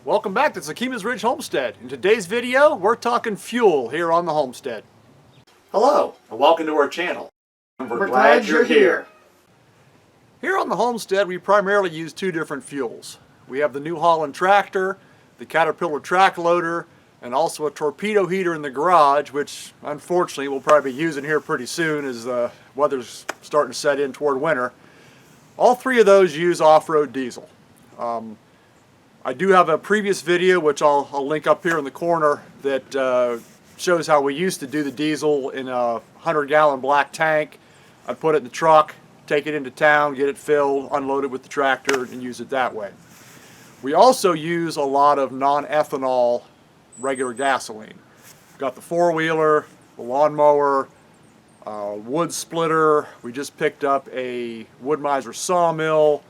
Welcome back to Zakima's Ridge Homestead. In today's video, we're talking fuel here on the homestead. Hello, and welcome to our channel. We're glad you're here. Here on the homestead, we primarily use two different fuels. We have the New Holland tractor, the Caterpillar track loader, and also a torpedo heater in the garage, which unfortunately we'll probably be using here pretty soon as the weather's starting to set in toward winter. All three of those use off-road diesel. I do have a previous video, which I'll link up here in the corner, that shows how we used to do the diesel in a 100-gallon black tank. I'd put it in the truck, take it into town, get it filled, unload it with the tractor, and use it that way. We also use a lot of non-ethanol regular gasoline. We've got the four-wheeler, the lawnmower, wood splitter. We just picked up a Wood-Mizer sawmill,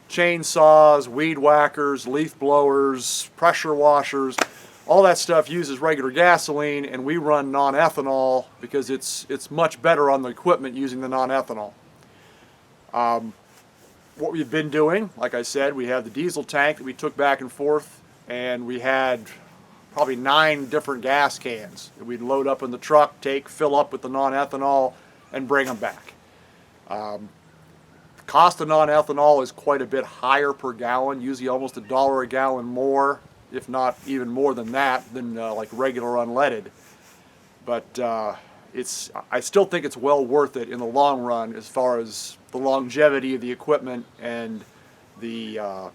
chainsaws, weed whackers, leaf blowers, pressure washers. All that stuff uses regular gasoline, and we run non-ethanol because it's much better on the equipment using the non-ethanol. What we've been doing, like I said, we have the diesel tank that we took back and forth, and we had probably 9 different gas cans that we'd load up in the truck, fill up with the non-ethanol, and bring them back. The cost of non-ethanol is quite a bit higher per gallon, usually almost $1 a gallon more, if not even more than that, than like regular unleaded. But I still think it's well worth it in the long run as far as the longevity of the equipment and the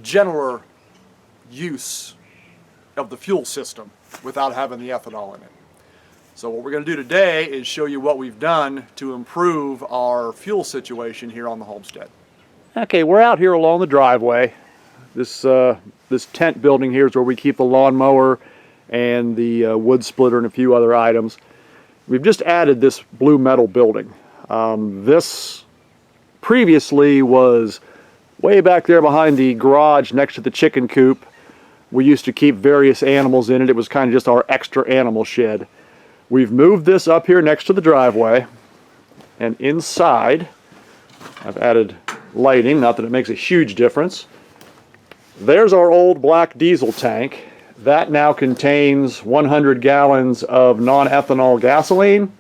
general use of the fuel system without having the ethanol in it. So what we're going to do today is show you what we've done to improve our fuel situation here on the homestead. Okay, we're out here along the driveway. This tent building here is where we keep the lawnmower and the wood splitter and a few other items. We've just added this blue metal building. This previously was way back there behind the garage next to the chicken coop. We used to keep various animals in it. It was kind of just our extra animal shed. We've moved this up here next to the driveway, and inside I've added lighting, not that it makes a huge difference. There's our old black diesel tank. That now contains 100 gallons of non-ethanol gasoline,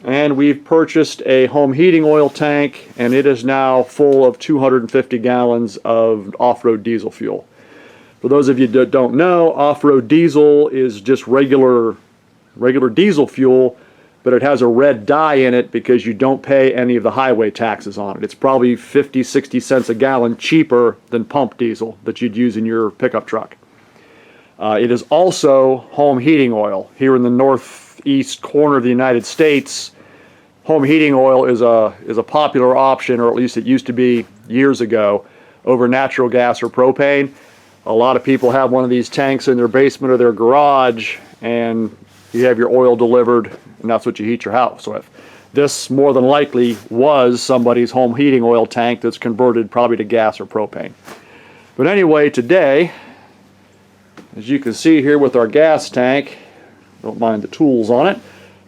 and we've purchased a home heating oil tank, and it is now full of 250 gallons of off-road diesel fuel. For those of you that don't know, off-road diesel is just regular diesel fuel, but it has a red dye in it because you don't pay any of the highway taxes on it. It's probably 50-60 cents a gallon cheaper than pump diesel that you'd use in your pickup truck. It is also home heating oil. Here in the northeast corner of the United States, home heating oil is a popular option, or at least it used to be years ago, over natural gas or propane. A lot of people have one of these tanks in their basement or their garage, and you have your oil delivered, and that's what you heat your house with. This more than likely was somebody's home heating oil tank that's converted probably to gas or propane. But anyway, today, as you can see here with our gas tank, don't mind the tools on it,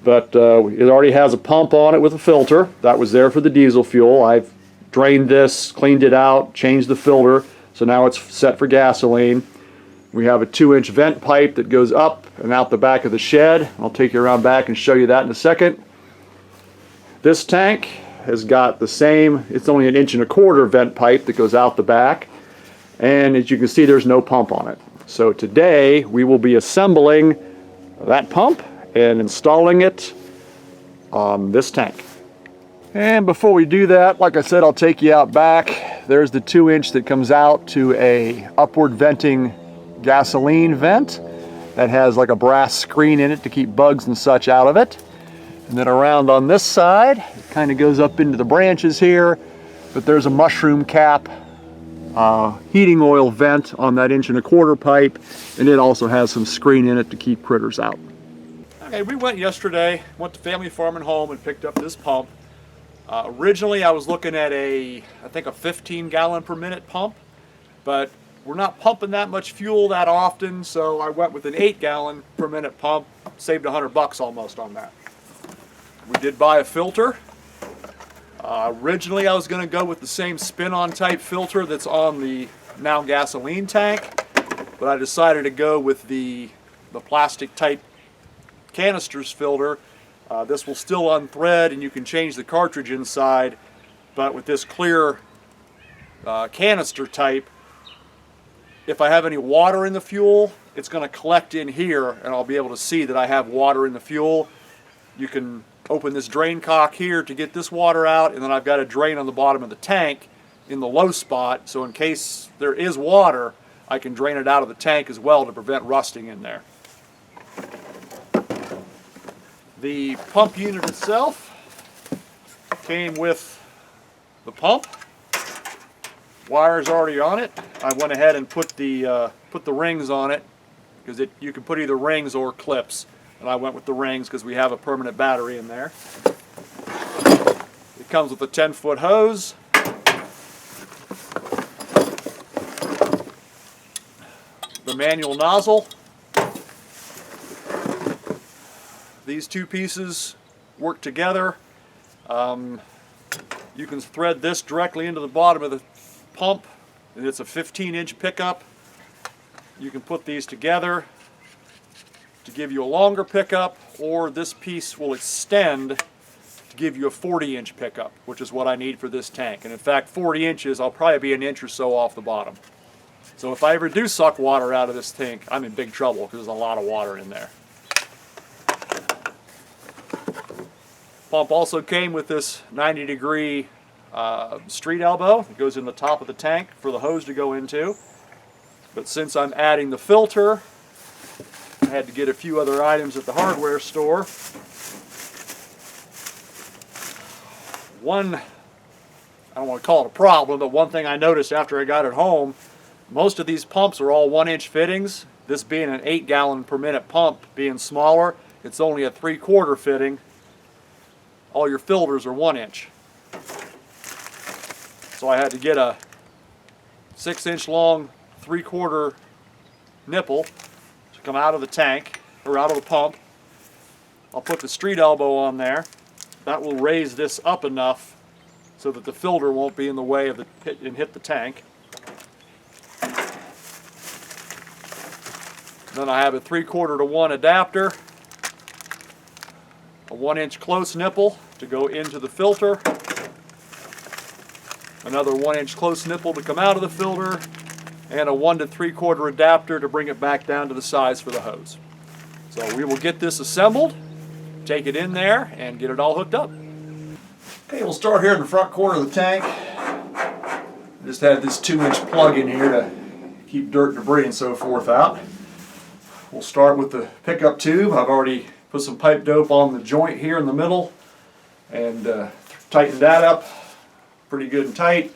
but it already has a pump on it with a filter. That was there for the diesel fuel. I've drained this, cleaned it out, changed the filter, so now it's set for gasoline. We have a 2-inch vent pipe that goes up and out the back of the shed. I'll take you around back and show you that in a second. This tank has got the same, it's only 1.25 inch vent pipe that goes out the back. And as you can see, there's no pump on it. So today we will be assembling that pump and installing it on this tank. And before we do that, like I said, I'll take you out back. There's the 2-inch that comes out to a upward venting gasoline vent that has like a brass screen in it to keep bugs and such out of it. And then around on this side, it kind of goes up into the branches here, but there's a mushroom cap heating oil vent on that 1.25 inch pipe, and it also has some screen in it to keep critters out. Okay, we went yesterday, went to Family Farm and Home and picked up this pump. Originally I was looking at I think a 15 gallon per minute pump, but we're not pumping that much fuel that often, so I went with an 8 gallon per minute pump, saved $100 almost on that. We did buy a filter. Originally I was going to go with the same spin-on type filter that's on the now gasoline tank, but I decided to go with the plastic type canisters filter. This will still unthread and you can change the cartridge inside, but with this clear canister type, if I have any water in the fuel, it's going to collect in here and I'll be able to see that I have water in the fuel. You can open this drain cock here to get this water out, and then I've got a drain on the bottom of the tank in the low spot, so in case there is water, I can drain it out of the tank as well to prevent rusting in there. The pump unit itself came with the pump. Wires already on it. I went ahead and put the rings on it because you can put either rings or clips, and I went with the rings because we have a permanent battery in there. It comes with a 10-foot hose. The manual nozzle. These two pieces work together. You can thread this directly into the bottom of the pump, and it's a 15-inch pickup. You can put these together to give you a longer pickup, or this piece will extend to give you a 40-inch pickup, which is what I need for this tank. And in fact, 40 inches, I'll probably be an inch or so off the bottom. So if I ever do suck water out of this tank, I'm in big trouble because there's a lot of water in there. Pump also came with this 90-degree street elbow that goes in the top of the tank for the hose to go into. But since I'm adding the filter, I had to get a few other items at the hardware store. One, I don't want to call it a problem, but one thing I noticed after I got it home, most of these pumps are all 1-inch fittings. This being an 8-gallon per minute pump, being smaller, it's only a 3/4 fitting. All your filters are 1-inch. So I had to get a 6-inch long 3/4 nipple to come out of the tank, or out of the pump. I'll put the street elbow on there. That will raise this up enough so that the filter won't be in the way of the pit and hit the tank. Then I have a 3/4 to 1 adapter, a 1-inch close nipple to go into the filter, another 1-inch close nipple to come out of the filter, and a 1 to 3/4 adapter to bring it back down to the size for the hose. So we will get this assembled, take it in there, and get it all hooked up. Okay, we'll start here in the front corner of the tank. Just had this 2-inch plug in here to keep dirt, debris, and so forth out. We'll start with the pickup tube. I've already put some pipe dope on the joint here in the middle and tightened that up pretty good and tight.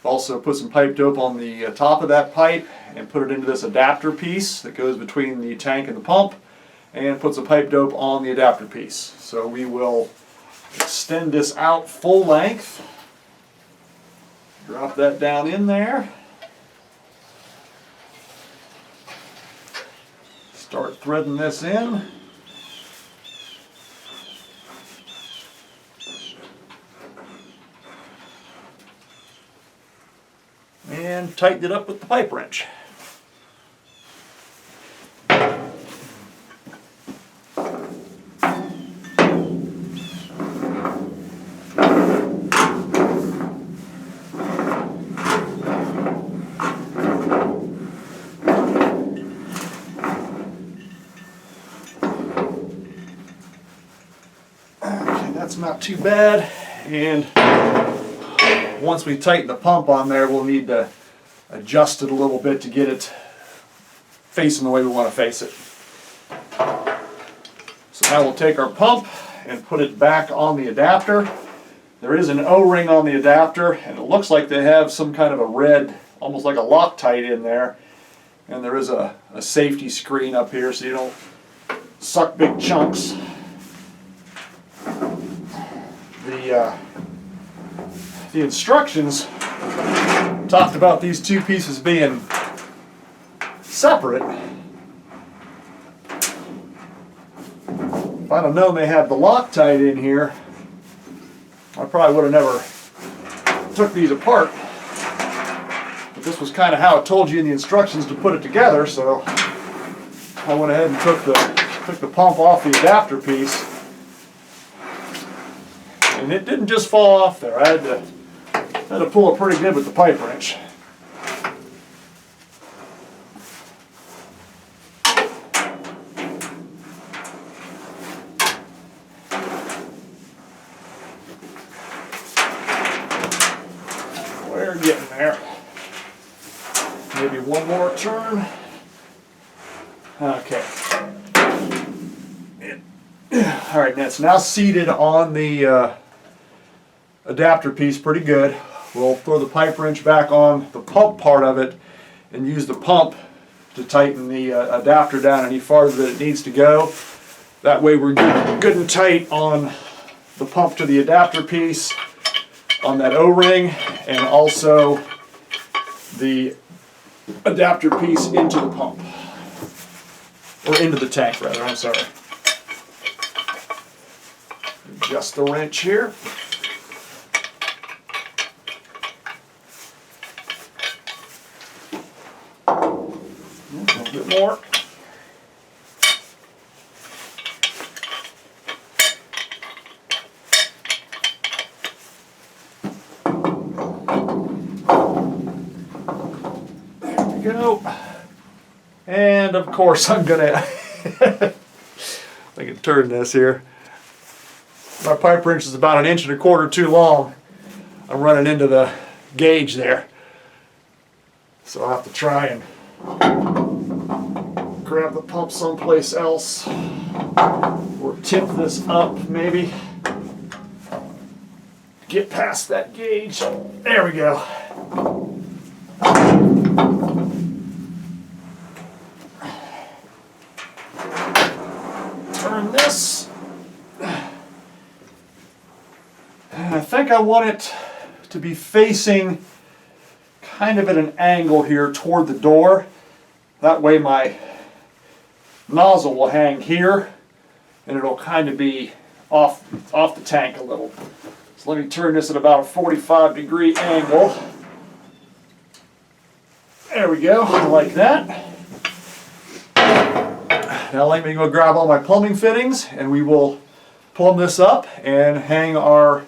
Also put some pipe dope on the top of that pipe and put it into this adapter piece that goes between the tank and the pump, and put some pipe dope on the adapter piece. So we will extend this out full length. Drop that down in there. Start threading this in. And tighten it up with the pipe wrench. That's not too bad, and once we tighten the pump on there, we'll need to adjust it a little bit to get it facing the way we want to face it. So now we'll take our pump and put it back on the adapter. There is an O-ring on the adapter, and it looks like they have some kind of a red, almost like a Loctite in there, and there is a safety screen up here so you don't suck big chunks. The instructions talked about these two pieces being separate. If I'd have known they had the Loctite in here, I probably would have never took these apart. But this was kind of how it told you in the instructions to put it together, so I went ahead and took the pump off the adapter piece. And it didn't just fall off there. I had to pull it pretty good with the pipe wrench. We're getting there. Maybe one more turn. Okay. All right, that's now seated on the adapter piece pretty good. We'll throw the pipe wrench back on the pump part of it and use the pump to tighten the adapter down any farther that it needs to go. That way we're good and tight on the pump to the adapter piece, on that O-ring, and also the adapter piece into the pump. Or into the tank rather, I'm sorry. Adjust the wrench here. A little bit more. There we go. And of course I'm gonna I can turn this here. My pipe wrench is about 1.25 inches too long. I'm running into the gauge there. So I'll have to try and grab the pump someplace else. Or tip this up maybe. Get past that gauge. There we go. Turn this. And I think I want it to be facing kind of at an angle here toward the door. That way my nozzle will hang here and it'll kind of be off the tank a little. So let me turn this at about a 45-degree angle. There we go, like that. Now let me go grab all my plumbing fittings and we will plumb this up and hang our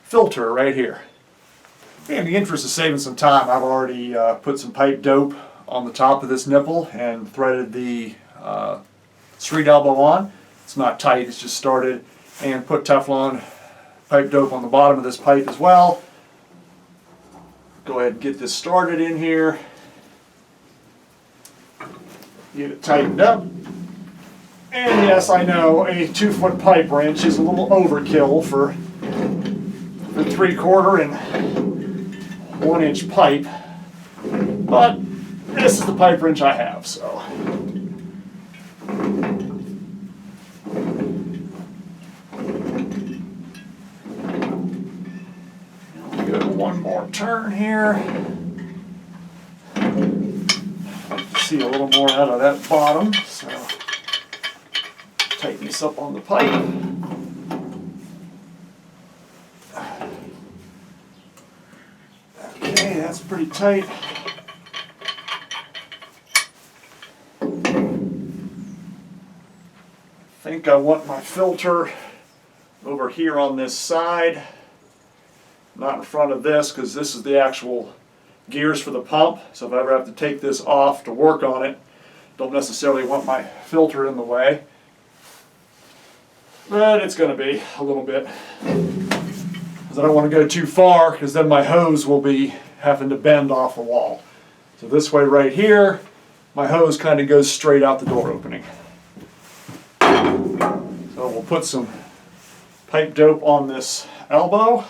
filter right here. In the interest of saving some time, I've already put some pipe dope on the top of this nipple and threaded the street elbow on. It's not tight, it's just started, and put Teflon pipe dope on the bottom of this pipe as well. Go ahead and get this started in here. Get it tightened up. And yes, I know a 2-foot pipe wrench is a little overkill for 3/4 and 1-inch pipe, but this is the pipe wrench I have, so. I'll go one more turn here. See a little more out of that bottom, so tighten this up on the pipe. Okay, that's pretty tight. I think I want my filter over here on this side, not in front of this, because this is the actual gears for the pump. So if I ever have to take this off to work on it, don't necessarily want my filter in the way. But it's going to be a little bit, because I don't want to go too far, because then my hose will be having to bend off the wall. So this way right here, my hose kind of goes straight out the door opening. So we'll put some pipe dope on this elbow.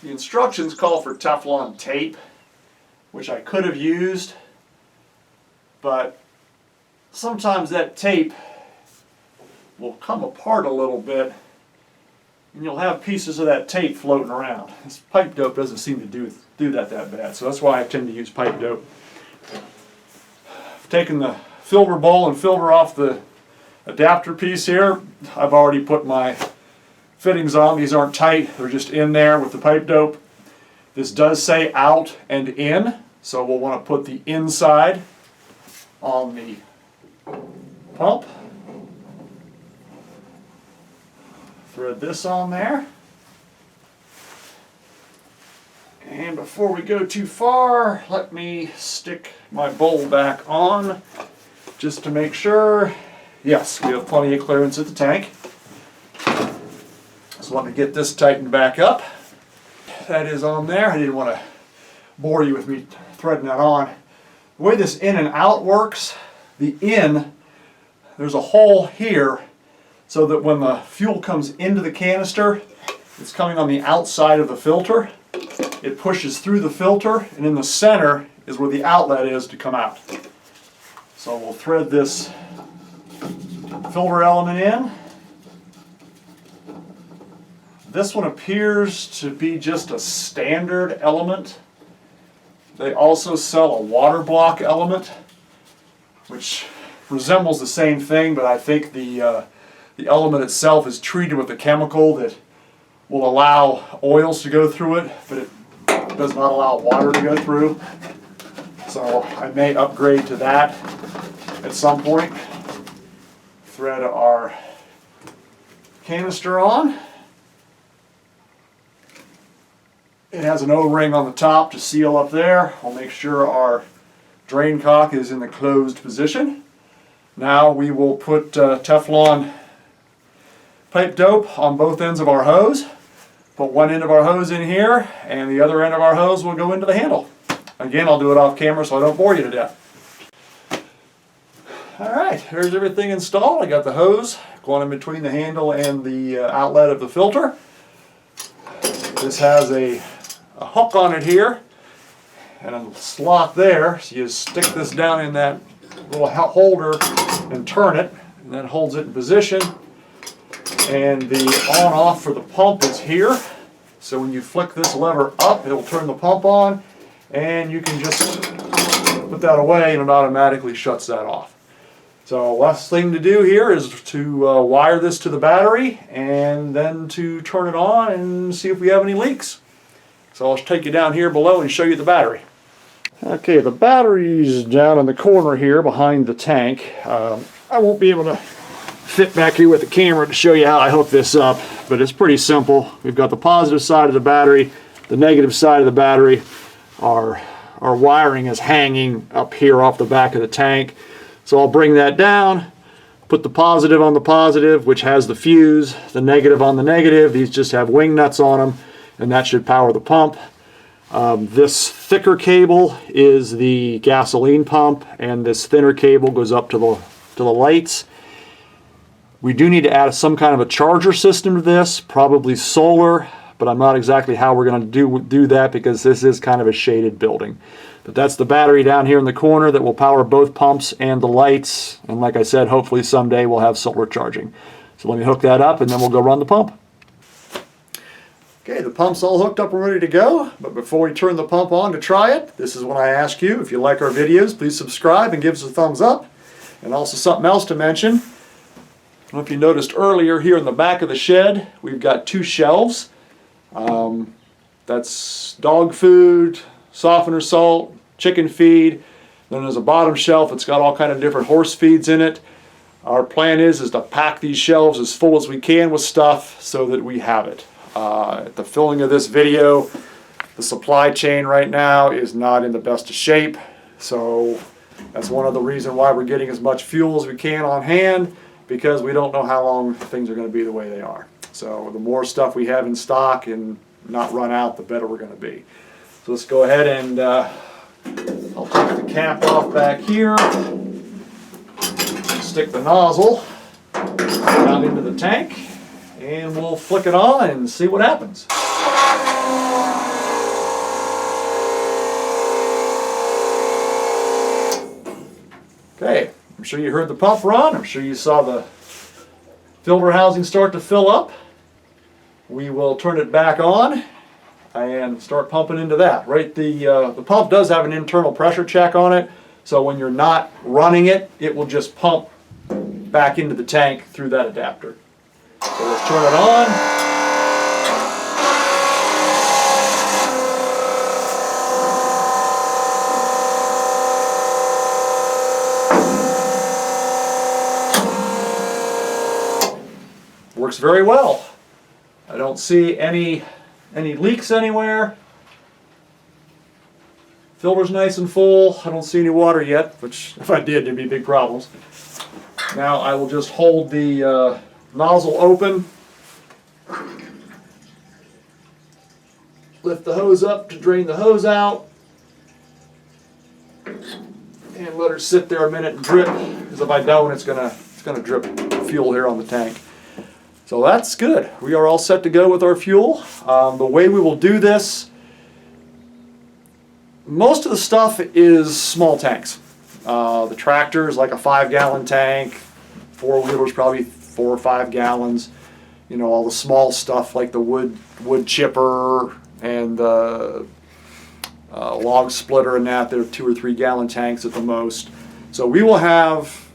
The instructions call for Teflon tape, which I could have used, but sometimes that tape will come apart a little bit and you'll have pieces of that tape floating around. This pipe dope doesn't seem to do that bad, so that's why I tend to use pipe dope. I've taken the filter bowl and filter off the adapter piece here. I've already put my fittings on. These aren't tight, they're just in there with the pipe dope. This does say out and in, so we'll want to put the inside on the pump. Thread this on there. And before we go too far, let me stick my bowl back on just to make sure. Yes, we have plenty of clearance at the tank. So let me get this tightened back up. That is on there. I didn't want to bore you with me threading that on. The way this in and out works, the in, there's a hole here so that when the fuel comes into the canister, it's coming on the outside of the filter. It pushes through the filter, and in the center is where the outlet is to come out. So we'll thread this filter element in. This one appears to be just a standard element. They also sell a water block element, which resembles the same thing, but I think the element itself is treated with a chemical that will allow oils to go through it, but it does not allow water to go through. So I may upgrade to that at some point. Thread our canister on. It has an O-ring on the top to seal up there. I'll make sure our drain cock is in the closed position. Now we will put Teflon pipe dope on both ends of our hose. Put one end of our hose in here, and the other end of our hose will go into the handle. Again, I'll do it off camera so I don't bore you to death. Alright, here's everything installed. I got the hose going in between the handle and the outlet of the filter. This has a hook on it here and a slot there, so you stick this down in that little holder and turn it, and that holds it in position. And the on-off for the pump is here, so when you flick this lever up, it'll turn the pump on, and you can just put that away and it automatically shuts that off. So last thing to do here is to wire this to the battery and then to turn it on and see if we have any leaks. So I'll take you down here below and show you the battery. Okay, the battery's down in the corner here behind the tank. I won't be able to fit back here with the camera to show you how I hook this up, but it's pretty simple. We've got the positive side of the battery, the negative side of the battery. Our wiring is hanging up here off the back of the tank. So I'll bring that down, put the positive on the positive, which has the fuse, the negative on the negative. These just have wing nuts on them, and that should power the pump. This thicker cable is the gasoline pump, and this thinner cable goes up to the lights. We do need to add some kind of a charger system to this, probably solar, but I'm not exactly how we're going to do that because this is kind of a shaded building. But that's the battery down here in the corner that will power both pumps and the lights. And like I said, hopefully someday we'll have solar charging. So let me hook that up and then we'll go run the pump. Okay, the pump's all hooked up and ready to go. But before we turn the pump on to try it, this is when I ask you, if you like our videos, please subscribe and give us a thumbs up. And also something else to mention. I don't know if you noticed earlier here in the back of the shed, we've got two shelves. That's dog food, softener salt, chicken feed. Then there's a bottom shelf that's got all kind of different horse feeds in it. Our plan is to pack these shelves as full as we can with stuff so that we have it. At the filming of this video, the supply chain right now is not in the best of shape. So that's one of the reasons why we're getting as much fuel as we can on hand, because we don't know how long things are going to be the way they are. So the more stuff we have in stock and not run out, the better we're going to be. So let's go ahead and I'll take the cap off back here, stick the nozzle down into the tank, and we'll flick it on and see what happens. Okay, I'm sure you heard the pump run. I'm sure you saw the filter housing start to fill up. We will turn it back on and start pumping into that. Right, the pump does have an internal pressure check on it, So when you're not running it, it will just pump back into the tank through that adapter. So let's turn it on. Works very well. I don't see any leaks anywhere. Filter's nice and full. I don't see any water yet, which if I did, there'd be big problems. Now I will just hold the nozzle open. Lift the hose up to drain the hose out. And let her sit there a minute and drip, because if I don't, it's gonna drip fuel here on the tank. So that's good. We are all set to go with our fuel. The way we will do this, most of the stuff is small tanks. The tractor is like a 5-gallon tank. Four-wheeler's probably 4 or 5 gallons. You know, all the small stuff like the wood chipper and the log splitter and that, they're 2 or 3 gallon tanks at the most. So we will have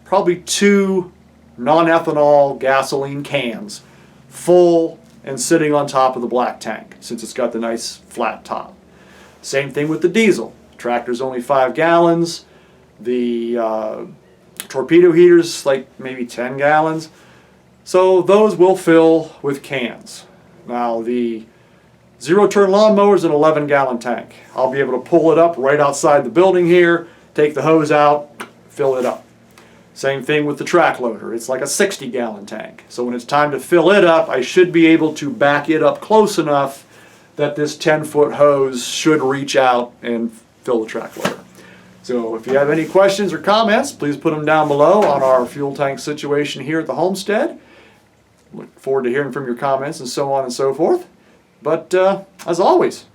probably 2 non-ethanol gasoline cans, full and sitting on top of the black tank, since it's got the nice flat top. Same thing with the diesel. The tractor's only 5 gallons. The torpedo heater's like maybe 10 gallons. So those will fill with cans. Now the zero-turn lawnmower is an 11-gallon tank. I'll be able to pull it up right outside the building here, take the hose out, fill it up. Same thing with the track loader. It's like a 60-gallon tank. So when it's time to fill it up, I should be able to back it up close enough that this 10-foot hose should reach out and fill the track loader. So if you have any questions or comments, please put them down below on our fuel tank situation here at the Homestead. Look forward to hearing from your comments and so on and so forth. But as always,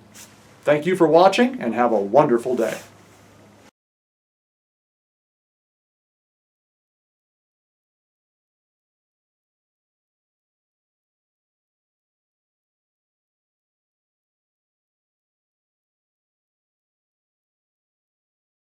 thank you for watching and have a wonderful day.